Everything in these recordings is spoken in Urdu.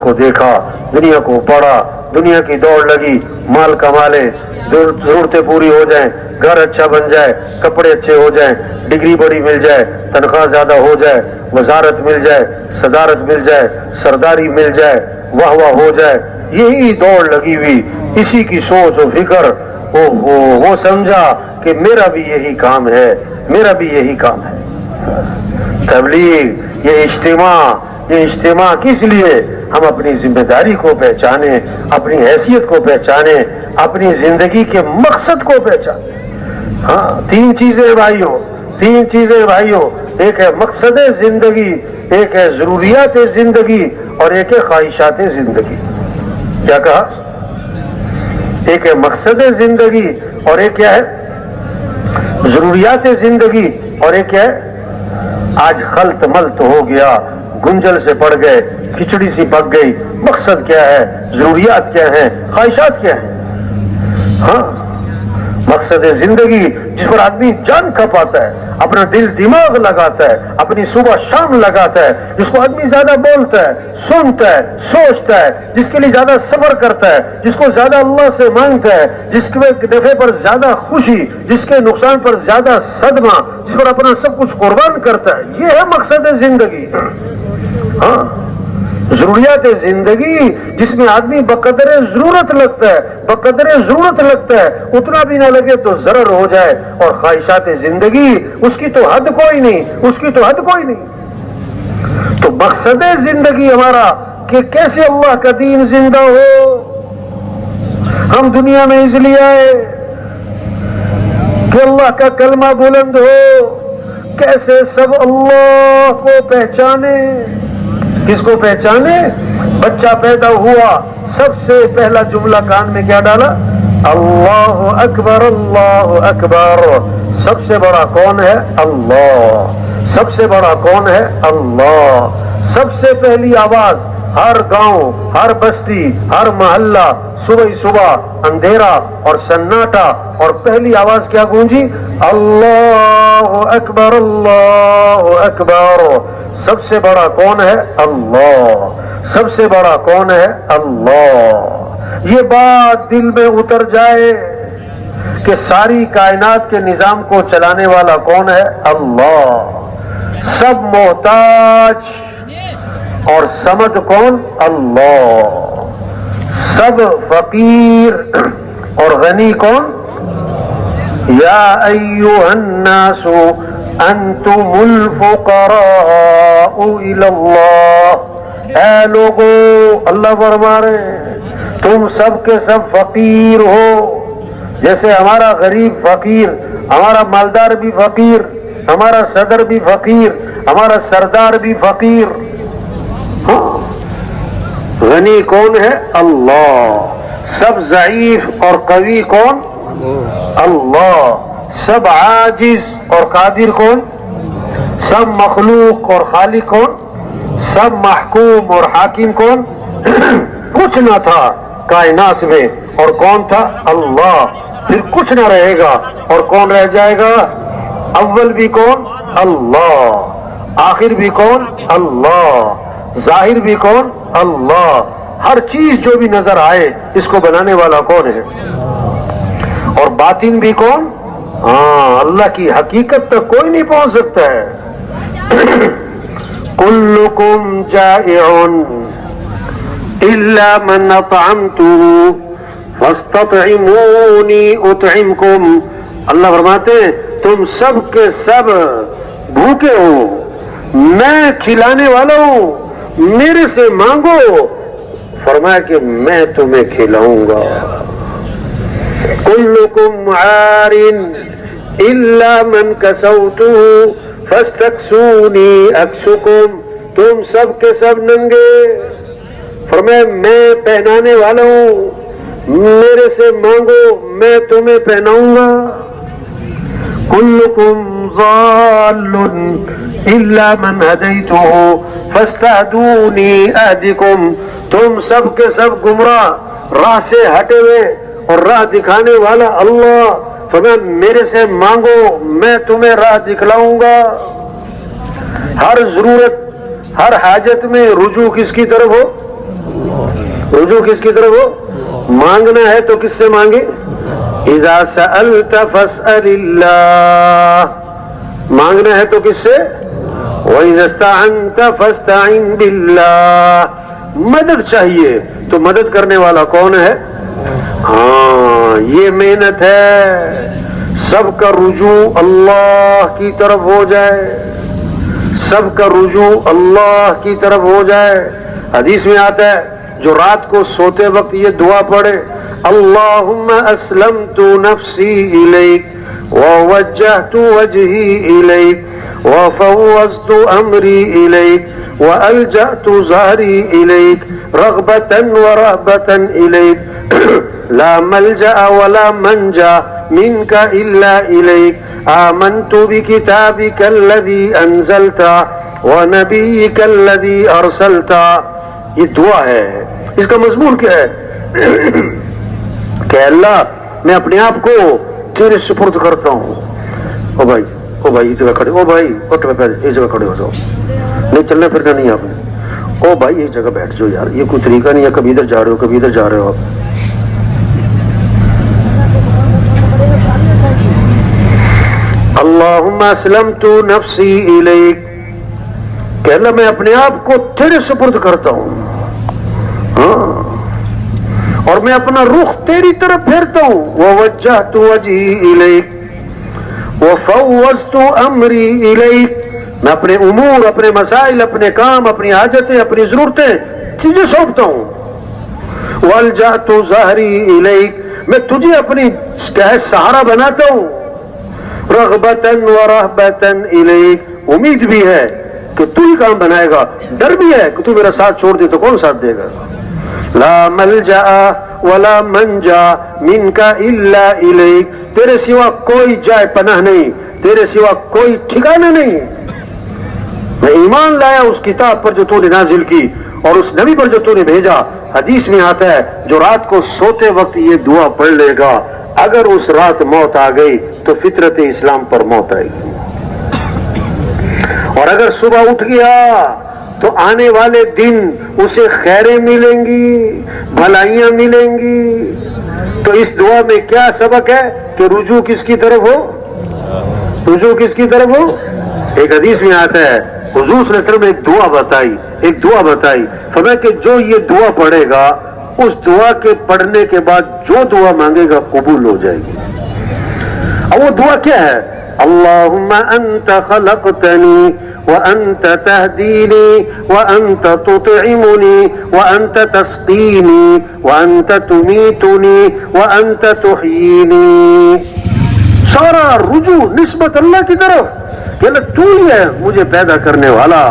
کو دیکھا، دنیا کو پڑھا، دنیا کی دوڑ لگی، مال کما لے، ضرورتیں پوری ہو جائیں، گھر اچھا بن جائے، کپڑے اچھے ہو جائیں، ڈگری بڑی مل جائے، تنخواہ زیادہ ہو جائے، وزارت مل جائے، صدارت مل جائے، سرداری مل جائے، واہ واہ ہو جائے، یہی دوڑ لگی ہوئی، اسی کی سوچ و فکر۔ وہ سمجھا کہ میرا بھی یہی کام ہے، میرا بھی یہی کام ہے۔ تبلیغ، یہ اجتماع کس لیے؟ ہم اپنی ذمہ داری کو پہچانیں، اپنی حیثیت کو پہچانیں، اپنی زندگی کے مقصد کو پہچانیں۔ ہاں، تین چیزیں بھائیوں، ایک ہے مقصد زندگی، ایک ہے ضروریات زندگی، اور ایک ہے خواہشات زندگی۔ کیا کہا؟ ایک ہے مقصد زندگی، اور ایک کیا ہے؟ ضروریات زندگی، اور ایک کیا ہے؟ آج خلط ملط ہو گیا، گنجل سے پڑ گئے، کھچڑی سی پک گئی۔ مقصد کیا ہے؟ ضروریات کیا ہیں؟ خواہشات کیا ہیں؟ ہاں، مقصد زندگی جس پر آدمی جان کھپاتا ہے، اپنا دل دماغ لگاتا ہے، اپنی صبح شام لگاتا ہے، جس کو آدمی زیادہ بولتا ہے، سنتا ہے، سوچتا ہے، جس کے لیے زیادہ صبر کرتا ہے، جس کو زیادہ اللہ سے مانگتا ہے، جس کے نفع پر زیادہ خوشی، جس کے نقصان پر زیادہ صدمہ، جس پر اپنا سب کچھ قربان کرتا ہے، یہ ہے مقصد زندگی۔ ہاں، ضروریات زندگی جس میں آدمی بقدر ضرورت لگتا ہے، اتنا بھی نہ لگے تو ضرر ہو جائے، اور خواہشات زندگی اس کی تو حد کوئی نہیں۔ تو مقصد زندگی ہمارا کہ کیسے اللہ کا دین زندہ ہو۔ ہم دنیا میں اس لیے آئے کہ اللہ کا کلمہ بلند ہو، کیسے سب اللہ کو پہچانے۔ کس کو پہچانے؟ بچہ پیدا ہوا، سب سے پہلا جملہ کان میں کیا ڈالا؟ اللہ اکبر، اللہ اکبر۔ سب سے بڑا کون ہے؟ اللہ۔ سب سے بڑا کون ہے؟ اللہ۔ سب سے پہلی آواز ہر گاؤں، ہر بستی، ہر محلہ، صبح اندھیرا اور سناٹا، اور پہلی آواز کیا گونجی؟ اللہ اکبر، اللہ اکبر۔ سب سے بڑا کون ہے؟ اللہ۔ سب سے بڑا کون ہے؟ اللہ۔ یہ بات دل میں اتر جائے کہ ساری کائنات کے نظام کو چلانے والا کون ہے؟ اللہ۔ سب محتاج اور صمد کون؟ اللہ۔ سب فقیر اور غنی کون؟ یا ایھا الناس انتم الفقراء الی اللہ۔ اے لوگو، اللہ فرما رہے ہیں تم سب کے سب فقیر ہو، جیسے ہمارا غریب فقیر، ہمارا مالدار بھی فقیر، ہمارا صدر بھی فقیر، ہمارا سردار بھی فقیر۔ ہاں، غنی کون ہے؟ اللہ۔ سب ضعیف اور قوی کون؟ اللہ۔ سب عاجز اور قادر کون؟ سب مخلوق اور خالق کون؟ سب محکوم اور حاکم کون؟ کچھ نہ تھا کائنات میں، اور کون تھا؟ اللہ۔ پھر کچھ نہ رہے گا، اور کون رہ جائے گا؟ اول بھی کون؟ اللہ۔ آخر بھی کون؟ اللہ۔ ظاہر بھی کون؟ اللہ۔ ہر چیز جو بھی نظر آئے اس کو بنانے والا کون ہے؟ اور باطن بھی کون؟ ہاں، اللہ کی حقیقت تک کوئی نہیں پہنچ سکتا ہے۔ کلکم جائع الا من اطعمته فاستطعمونی اطعمکم۔ اللہ فرماتے ہیں تم سب کے سب بھوکے ہو، میں کھلانے والا ہوں، میرے سے مانگو، فرمایا کہ میں تمہیں کھلاؤں گا۔ کلکم عار الا من کسوته فاستکسونی اکسکم۔ تم سب کے سب ننگے، فرمایا میں پہنانے والا ہوں، میرے سے مانگو میں تمہیں پہناؤں گا۔ کلکم ضال الا من ہدیتہ فاستہدونی اہدکم۔ تم سب کے سب گمراہ، راہ سے ہٹے ہوئے، اور راہ دکھانے والا اللہ، فرمایا میرے سے مانگو میں تمہیں راہ دکھلاؤں گا۔ ہر ضرورت، ہر حاجت میں رجوع کس کی طرف ہو؟ رجوع کس کی طرف ہو؟ مانگنا ہے تو کس سے مانگے؟ اذا سألت فاسأل اللہ، مانگنا ہے تو کس سے؟ وَإِذَا اسْتَعَنْتَ فَاسْتَعِنْ بِاللَّهِ، مدد چاہیے تو مدد کرنے والا کون ہے؟ ہاں، یہ محنت ہے، سب کا رجوع اللہ کی طرف ہو جائے، سب کا رجوع اللہ کی طرف ہو جائے۔ حدیث میں آتا ہے جو رات کو سوتے وقت یہ دعا پڑھے، اللہم اسلمت نفسی الیک ووجہت وجہی الیک وفوضت امری الیک والجأت ظہری الیک رغبتا ورہبتا الیک لا ملجأ ولا منجا منك الا الیک آمنت بکتابک الذی انزلت ونبیک الذی ارسلت۔ یہ دعا ہے، اس کا مضمون کیا ہے؟ کہ اللہ میں اپنے آپ کو تیرے سپرد کرتا ہوں۔ او بھائی یہ جگہ کھڑے، او بھائی اٹھ پہلے یہ جگہ کھڑے ہو جاؤ، نہیں چلنا پھرنا نہیں آپ نے، او بھائی یہ جگہ بیٹھ جاؤ یار، یہ کوئی طریقہ نہیں ہے، کبھی ادھر جا رہے ہو کبھی ادھر جا رہے ہو آپ۔ اللہم اسلمت نفسی الیک، کہ اللہ میں اپنے آپ کو تیرے سپرد کرتا ہوں، ہاں، اور میں اپنا رخ تیری طرف پھیرتا ہوں، ووجہت وجہی الیک وفوضت امری الیک، میں اپنے امور، اپنے مسائل، اپنے کام، اپنی حاجتیں، اپنی ضرورتیں تجھے سونپتا ہوں، والجأت ظہری الیک، میں تجھے اپنی سہارا بناتا ہوں، رغبتا ورہبتا الیک، امید بھی ہے کہ تو ہی کام بنائے گا، ڈر بھی ہے کہ تو میرا ساتھ چھوڑ دے تو کون ساتھ دے گا۔ لا ملجا ولا منجا منک الا الیک، تیرے سوا کوئی جائے پناہ نہیں، تیرے سوا کوئی ٹھکانہ نہیں۔ میں ایمان لایا اس کتاب پر جو تو نے نازل کی اور اس نبی پر جو تو نے بھیجا۔ حدیث میں آتا ہے جو رات کو سوتے وقت یہ دعا پڑھ لے گا، اگر اس رات موت آ گئی تو فطرت اسلام پر موت آئے گی، اور اگر صبح اٹھ گیا تو آنے والے دن اسے خیریں ملیں گی، بھلائیاں ملیں گی۔ تو اس دعا میں کیا سبق ہے کہ رجوع کس کی طرف ہو؟ رجوع کس کی طرف ہو؟ ایک حدیث میں آتا ہے حضور صلی اللہ علیہ وسلم نے ایک دعا بتائی، فرمایا کہ جو یہ دعا پڑھے گا اس دعا کے پڑھنے کے بعد جو دعا مانگے گا قبول ہو جائے گی۔ اب وہ دعا کیا ہے؟ اللہم انت خلقتنی وانت تہدینی وانت تطعمنی وانت تسقینی وانت تمیتنی وانت تحیینی۔ سارا رجوع نسبت اللہ کی طرف کہ اللہ تو ہی ہے مجھے پیدا کرنے والا،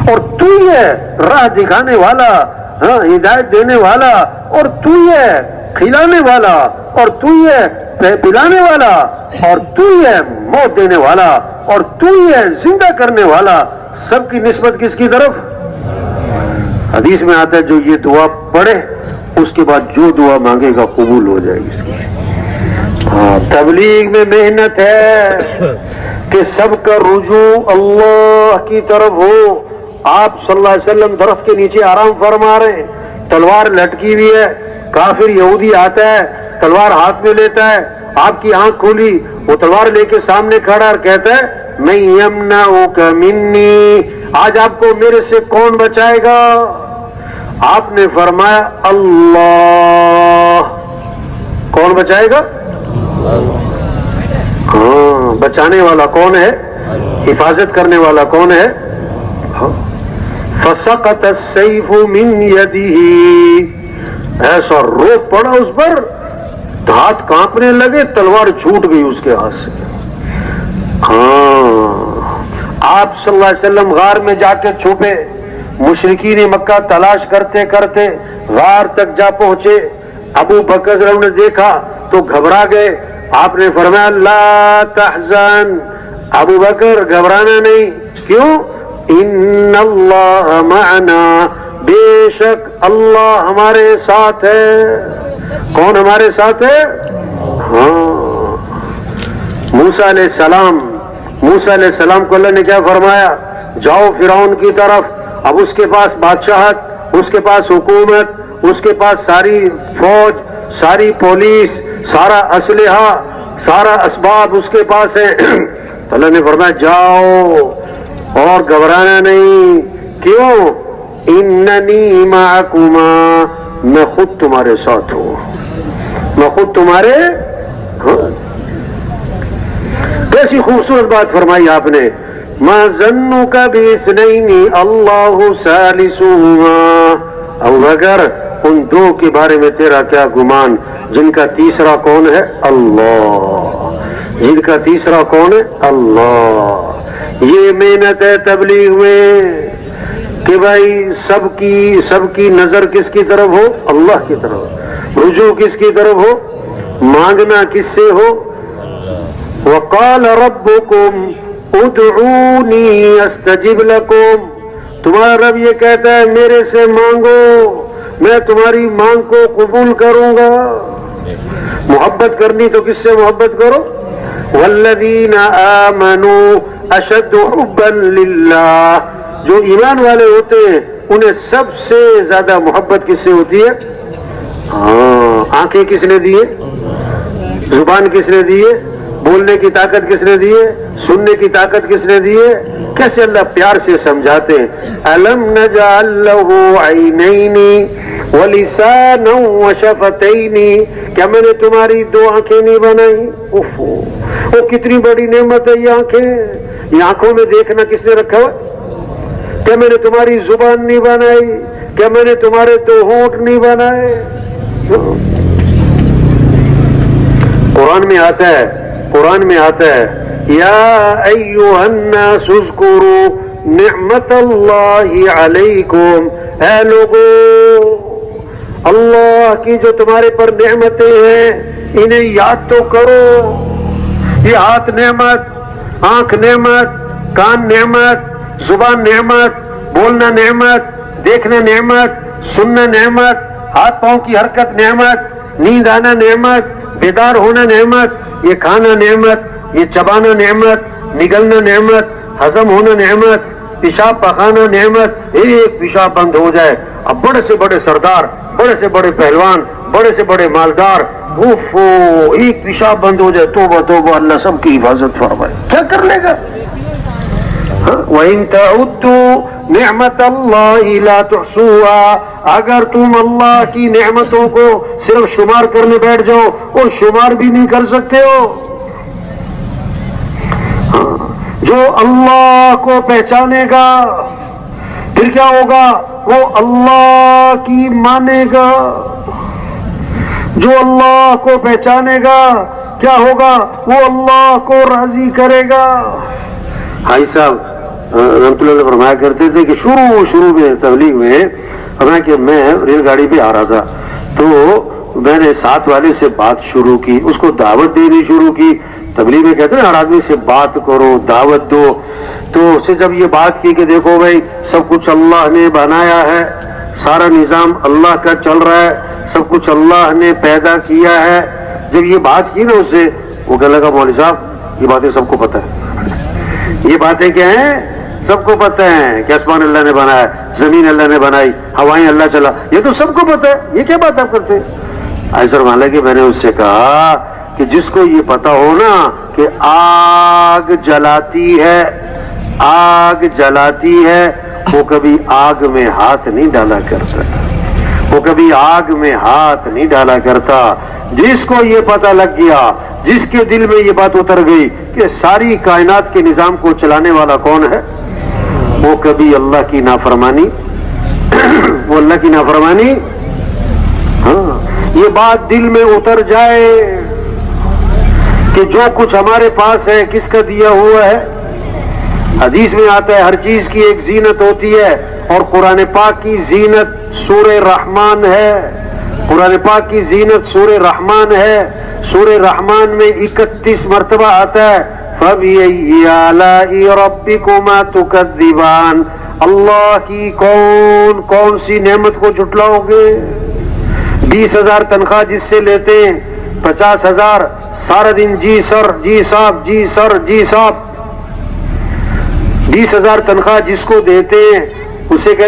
اور تو ہی ہے راہ دکھانے والا، ہاں ہدایت دینے والا، اور تو ہی ہے کھلانے والا، اور تو ہی ہے پلانے والا، اور تو ہی ہے موت دینے والا، اور تو ہی ہے زندہ کرنے والا۔ سب کی نسبت کس کی طرف؟ حدیث میں آتا ہے جو یہ دعا پڑھے اس کے بعد جو دعا مانگے گا قبول ہو جائے گی اس کی۔ تبلیغ میں محنت ہے کہ سب کا رجوع اللہ کی طرف ہو۔ آپ صلی اللہ علیہ وسلم درخت کے نیچے آرام فرما رہے ہیں، تلوار لٹکی ہوئی ہے، کافر یہودی آتا ہے تلوار ہاتھ میں لیتا ہے، آپ کی آنکھ کھولی، وہ تلوار لے کے سامنے کھڑا اور کہتا ہے میں یمنعک منی، آج آپ کو میرے سے کون بچائے گا؟ آپ نے فرمایا اللہ۔ کون بچائے گا؟ ہاں، بچانے والا کون ہے؟ حفاظت کرنے والا کون ہے؟ فسقط السیف من یدہ، ایسا رو پڑا اس پر، ہاتھ کانپنے لگے، تلوار چھوٹ گئی اس کے ہاتھ سے۔ ہاں، آپ صلی اللہ علیہ وسلم غار میں جا کے چھپے، مشرکین مکہ تلاش کرتے کرتے غار تک جا پہنچے، ابو بکر رضی اللہ عنہ نے دیکھا تو گھبرا گئے۔ آپ نے فرمایا لا تحزن، ابو بکر گھبرانا نہیں، کیوں؟ ان اللہ معنا، بے شک اللہ ہمارے ساتھ ہے۔ کون ہمارے ساتھ ہے؟ ہاں، موسیٰ علیہ السلام کو اللہ نے کیا فرمایا؟ جاؤ فرعون کی طرف، اب اس کے پاس بادشاہت، اس کے پاس حکومت، اس کے پاس ساری فوج، ساری پولیس، سارا اسلحہ، سارا اسباب اس کے پاس ہے. تو اللہ نے فرمایا جاؤ اور گھبرانا نہیں. کیوں؟ اننی معکما، میں خود تمہارے ساتھ ہوں، میں خود تمہارے. کیسی خوبصورت بات فرمائی آپ نے. ما ظنک باثنین اللہ ثالثہما، ابو بکر ان دو کے بارے میں تیرا کیا گمان جن کا تیسرا کون ہے؟ اللہ. جن کا تیسرا کون ہے؟ اللہ. یہ محنت ہے تبلیغ میں کہ بھائی سب کی نظر کس کی طرف ہو؟ اللہ کی طرف. رجوع کس کی طرف ہو؟ مانگنا کس سے ہو؟ وقال ربکم ادعونی استجب لکم، تمہارا رب یہ کہتا ہے میرے سے مانگو، میں تمہاری مانگ کو قبول کروں گا. محبت کرنی تو کس سے محبت کرو؟ والذین آمنوا اشد حبا للہ، جو ایمان والے ہوتے ہیں انہیں سب سے زیادہ محبت کس سے ہوتی ہے؟ آنکھیں کس نے دیے؟ زبان کس نے دیے؟ بولنے کی طاقت کس نے دیے؟ سننے کی طاقت کس نے دیے؟ کیسے اللہ پیار سے سمجھاتے ہیں. الم نجعل لہ عینین ولسانا وشفتین، کیا میں نے تمہاری دو آنکھیں نہیں بنائی؟ وہ کتنی بڑی نعمت ہے یہ آنکھیں. یہ آنکھوں میں دیکھنا کس نے رکھا ہوا؟ کیا میں نے تمہاری زبان نہیں بنائی؟ کیا میں نے تمہارے دو ہونٹ نہیں بنائے؟ قرآن میں آتا ہے یا ایھا الناس اذکروا نعمت اللہ علیکم، اے لوگو اللہ کی جو تمہارے پر نعمتیں ہیں انہیں یاد تو کرو. یہ ہاتھ نعمت، آنکھ نعمت، کان نعمت، زبان نعمت، بولنا نعمت، دیکھنا نعمت، سننا نعمت، ہاتھ پاؤں کی حرکت نعمت، نیند آنا نعمت، بیدار ہونا نعمت، یہ کھانا نعمت، یہ چبانا نعمت، نگلنا نعمت، ہضم ہونا نعمت، پیشاب پخانا نعمت. ایک پیشاب بند ہو جائے اب بڑے سے بڑے سردار، بڑے سے بڑے پہلوان، بڑے سے بڑے مالدار، ایک پیشاب بند ہو جائے توبہ توبہ، اللہ سب کی حفاظت فرمائے. کیا کر لے گا؟ وَإِن تَعُدُّوا نِعْمَةَ اللَّهِ لَا تُحْصُوهَا، اگر تم اللہ کی نعمتوں کو صرف شمار کرنے بیٹھ جاؤ اور شمار بھی نہیں کر سکتے ہو. جو اللہ کو پہچانے گا پھر کیا ہوگا؟ وہ اللہ کی مانے گا. جو اللہ کو پہچانے گا کیا ہوگا؟ وہ اللہ کو راضی کرے گا. بھائی صاحب رحمت اللہ علیہ فرمایا کرتے تھے کہ شروع میں تبلیغ میں فرمایا کہ میں ریل گاڑی پہ آ رہا تھا تو میں نے ساتھ والے سے بات شروع کی، اس کو دعوت دینی شروع کی. تبلیغ میں کہتے ہیں ہر آدمی سے بات کرو، دعوت دو. تو اسے جب یہ بات کی کہ دیکھو بھائی سب کچھ اللہ نے بنایا ہے، سارا نظام اللہ کا چل رہا ہے، سب کچھ اللہ نے پیدا کیا ہے، جب یہ بات کی نا اسے، وہ کہنے لگا مولوی صاحب یہ باتیں سب کو پتہ ہے. یہ باتیں کیا ہیں؟ سب کو پتہ ہے کہ آسمان اللہ نے بنایا، زمین اللہ نے بنائی، ہوائیں اللہ چلا، یہ تو سب کو پتہ ہے، یہ کیا بات آپ کرتے ہیں؟ ایسا مانا کہ میں نے اس سے کہا کہ جس کو یہ پتا ہو نا کہ آگ جلاتی ہے وہ کبھی آگ میں ہاتھ نہیں ڈالا کرتا، وہ کبھی آگ میں ہاتھ نہیں ڈالا کرتا. جس کو یہ پتا لگ گیا، جس کے دل میں یہ بات اتر گئی کہ ساری کائنات کے نظام کو چلانے والا کون ہے، وہ کبھی اللہ کی نافرمانی وہ اللہ کی نافرمانی یہ بات دل میں اتر جائے کہ جو کچھ ہمارے پاس ہے کس کا دیا ہوا ہے. حدیث میں آتا ہے ہر چیز کی ایک زینت ہوتی ہے، اور قرآن پاک کی زینت سورہ رحمان ہے. قرآن پاک کی زینت سورہ رحمان ہے. سورہ رحمان میں 31 مرتبہ آتا ہے فَبِأَيِّ آلَاءِ رَبِّكُمَا تُكَذِّبَانِ، اللہ کی کون سی نعمت کو جھٹلاؤ گے؟ 20,000 تنخواہ جس سے لیتے ہیں، 50,000 سارا دن جی سر جی صاحب جی سر جی صاحب، 20,000 تنخواہ جس کو دیتے ہیں اسے کہتے